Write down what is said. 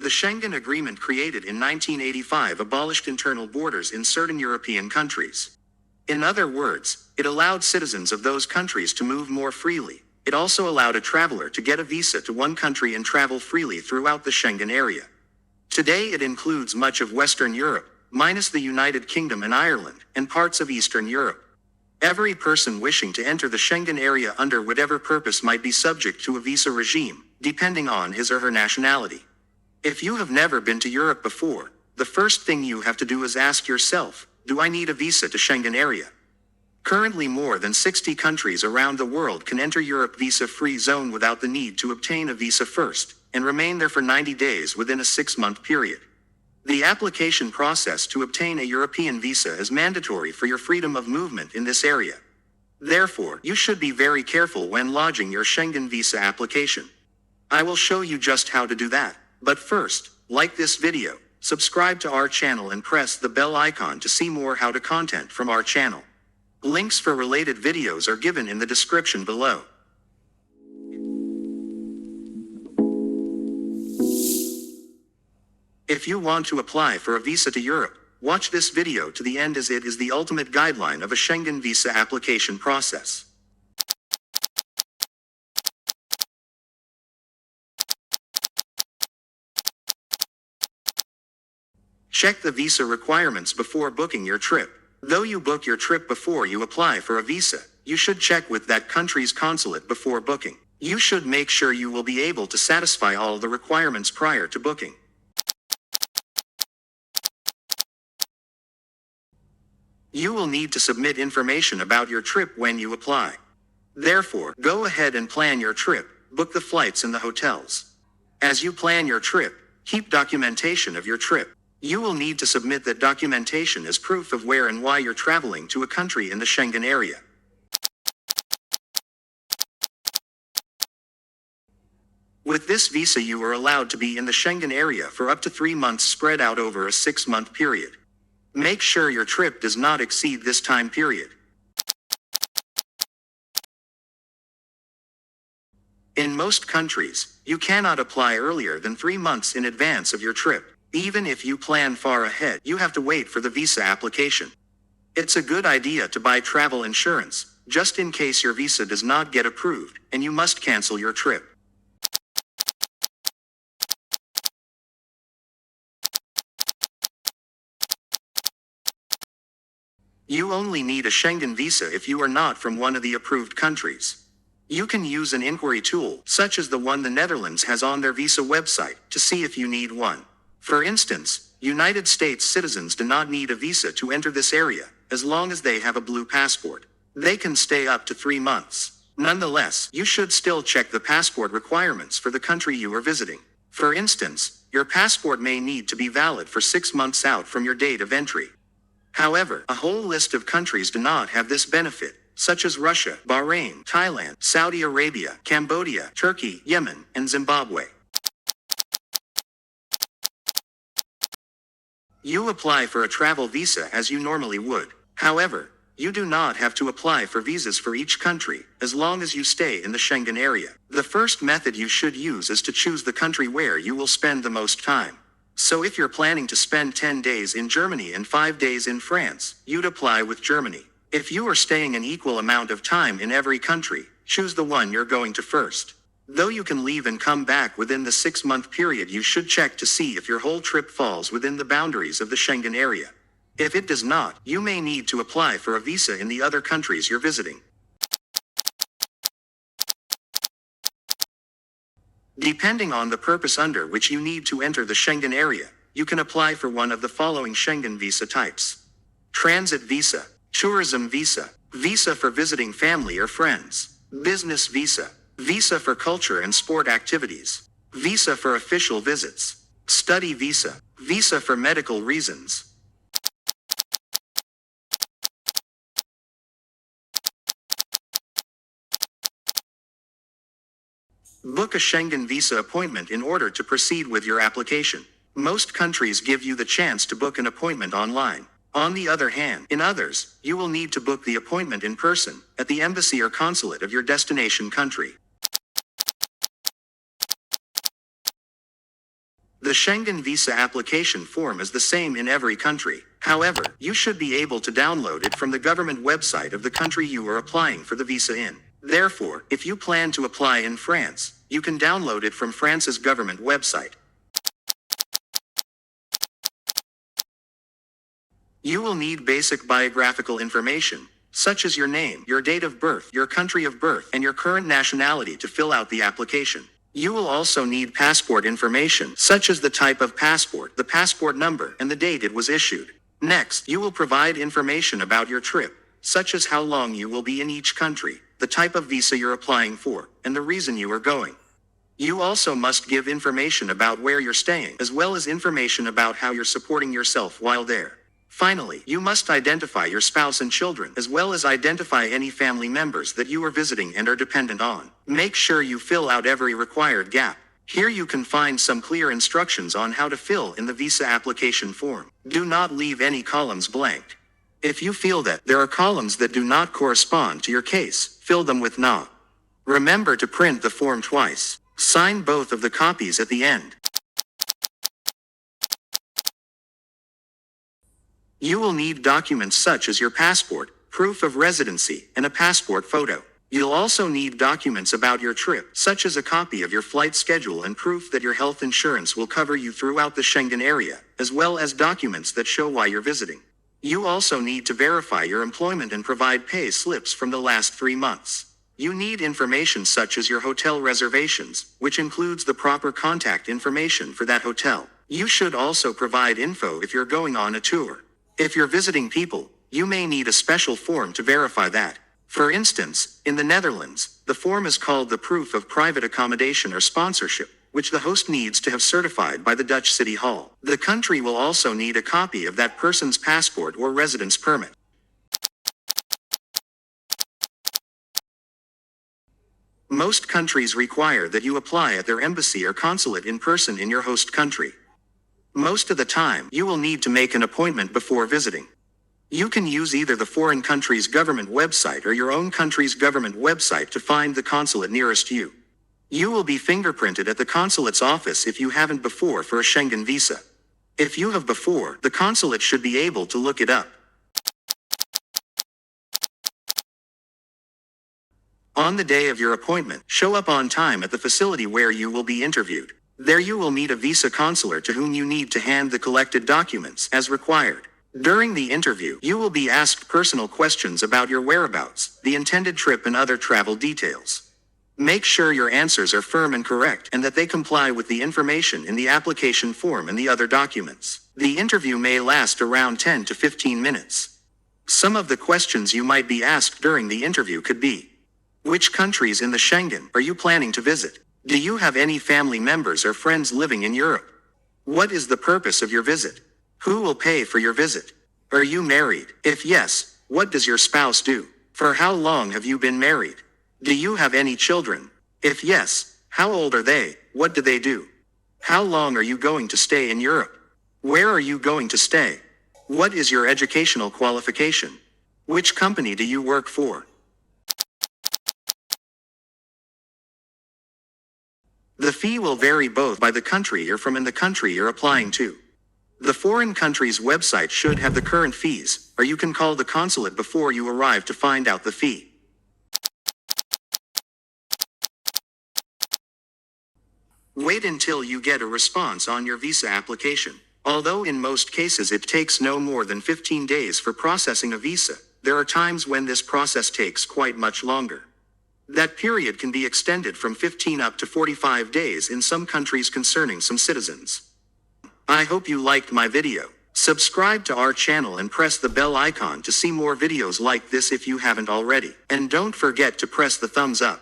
The Schengen Agreement created in 1985 abolished internal borders in certain European countries. In other words, it allowed citizens of those countries to move more freely. It also allowed a traveler to get a visa to one country and travel freely throughout the Schengen area. Today it includes much of Western Europe, minus the United Kingdom and Ireland, and parts of Eastern Europe. Every person wishing to enter the Schengen area under whatever purpose might be subject to a visa regime, depending on his or her nationality. If you have never been to Europe before, the first thing you have to do is ask yourself, do I need a visa to Schengen area? Currently more than 60 countries around the world can enter Europe visa-free zone without the need to obtain a visa first, and remain there for 90 days within a 6-month period. The application process to obtain a European visa is mandatory for your freedom of movement in this area. Therefore, you should be very careful when lodging your Schengen visa application. I will show you just how to do that, but first, like this video, subscribe to our channel and press the bell icon to see more how to content from our channel. Links for related videos are given in the description below. If you want to apply for a visa to Europe, watch this video to the end as it is the ultimate guideline of a Schengen visa application process. Check the visa requirements before booking your trip. Though you book your trip before you apply for a visa, you should check with that country's consulate before booking. You should make sure you will be able to satisfy all the requirements prior to booking. You will need to submit information about your trip when you apply. Therefore, go ahead and plan your trip, book the flights and the hotels. As you plan your trip, keep documentation of your trip. You will need to submit that documentation as proof of where and why you're traveling to a country in the Schengen area. With this visa you are allowed to be in the Schengen area for up to 3 months spread out over a 6-month period. Make sure your trip does not exceed this time period. In most countries, you cannot apply earlier than 3 months in advance of your trip. Even if you plan far ahead, you have to wait for the visa application. It's a good idea to buy travel insurance, just in case your visa does not get approved, and you must cancel your trip. You only need a Schengen visa if you are not from one of the approved countries. You can use an inquiry tool, such as the one the Netherlands has on their visa website, to see if you need one. For instance, United States citizens do not need a visa to enter this area, as long as they have a blue passport. They can stay up to 3 months. Nonetheless, you should still check the passport requirements for the country you are visiting. For instance, your passport may need to be valid for 6 months out from your date of entry. However, a whole list of countries do not have this benefit, such as Russia, Bahrain, Thailand, Saudi Arabia, Cambodia, Turkey, Yemen, and Zimbabwe. You apply for a travel visa as you normally would. However, you do not have to apply for visas for each country, as long as you stay in the Schengen area. The first method you should use is to choose the country where you will spend the most time. So if you're planning to spend 10 days in Germany and 5 days in France, you'd apply with Germany. If you are staying an equal amount of time in every country, choose the one you're going to first. Though you can leave and come back within the 6-month period, you should check to see if your whole trip falls within the boundaries of the Schengen area. If it does not, you may need to apply for a visa in the other countries you're visiting. Depending on the purpose under which you need to enter the Schengen area, you can apply for one of the following Schengen visa types: transit visa, tourism visa, visa for visiting family or friends, business visa, visa for culture and sport activities, visa for official visits, study visa, visa for medical reasons. Book a Schengen visa appointment in order to proceed with your application. Most countries give you the chance to book an appointment online. On the other hand, in others, you will need to book the appointment in person, at the embassy or consulate of your destination country. The Schengen Visa Application form is the same in every country. However, you should be able to download it from the government website of the country you are applying for the visa in. Therefore, if you plan to apply in France, you can download it from France's government website. You will need basic biographical information, such as your name, your date of birth, your country of birth, and your current nationality to fill out the application. You will also need passport information, such as the type of passport, the passport number, and the date it was issued. Next, you will provide information about your trip, such as how long you will be in each country, the type of visa you're applying for, and the reason you are going. You also must give information about where you're staying, as well as information about how you're supporting yourself while there. Finally, you must identify your spouse and children, as well as identify any family members that you are visiting and are dependent on. Make sure you fill out every required gap. Here you can find some clear instructions on how to fill in the visa application form. Do not leave any columns blank. If you feel that there are columns that do not correspond to your case, fill them with "no." Remember to print the form twice. Sign both of the copies at the end. You will need documents such as your passport, proof of residency, and a passport photo. You'll also need documents about your trip, such as a copy of your flight schedule and proof that your health insurance will cover you throughout the Schengen area, as well as documents that show why you're visiting. You also need to verify your employment and provide pay slips from the last 3 months. You need information such as your hotel reservations, which includes the proper contact information for that hotel. You should also provide info if you're going on a tour. If you're visiting people, you may need a special form to verify that. For instance, in the Netherlands, the form is called the Proof of Private Accommodation or Sponsorship, which the host needs to have certified by the Dutch City Hall. The country will also need a copy of that person's passport or residence permit. Most countries require that you apply at their embassy or consulate in person in your host country. Most of the time, you will need to make an appointment before visiting. You can use either the foreign country's government website or your own country's government website to find the consulate nearest you. You will be fingerprinted at the consulate's office if you haven't before for a Schengen visa. If you have before, the consulate should be able to look it up. On the day of your appointment, show up on time at the facility where you will be interviewed. There you will meet a visa consular to whom you need to hand the collected documents as required. During the interview, you will be asked personal questions about your whereabouts, the intended trip, and other travel details. Make sure your answers are firm and correct and that they comply with the information in the application form and the other documents. The interview may last around 10 to 15 minutes. Some of the questions you might be asked during the interview could be: which countries in the Schengen are you planning to visit? Do you have any family members or friends living in Europe? What is the purpose of your visit? Who will pay for your visit? Are you married? If yes, what does your spouse do? For how long have you been married? Do you have any children? If yes, how old are they? What do they do? How long are you going to stay in Europe? Where are you going to stay? What is your educational qualification? Which company do you work for? The fee will vary both by the country you're from and the country you're applying to. The foreign country's website should have the current fees, or you can call the consulate before you arrive to find out the fee. Wait until you get a response on your visa application. Although in most cases it takes no more than 15 days for processing a visa, there are times when this process takes quite much longer. That period can be extended from 15 up to 45 days in some countries concerning some citizens. I hope you liked my video. Subscribe to our channel and press the bell icon to see more videos like this if you haven't already. And don't forget to press the thumbs up.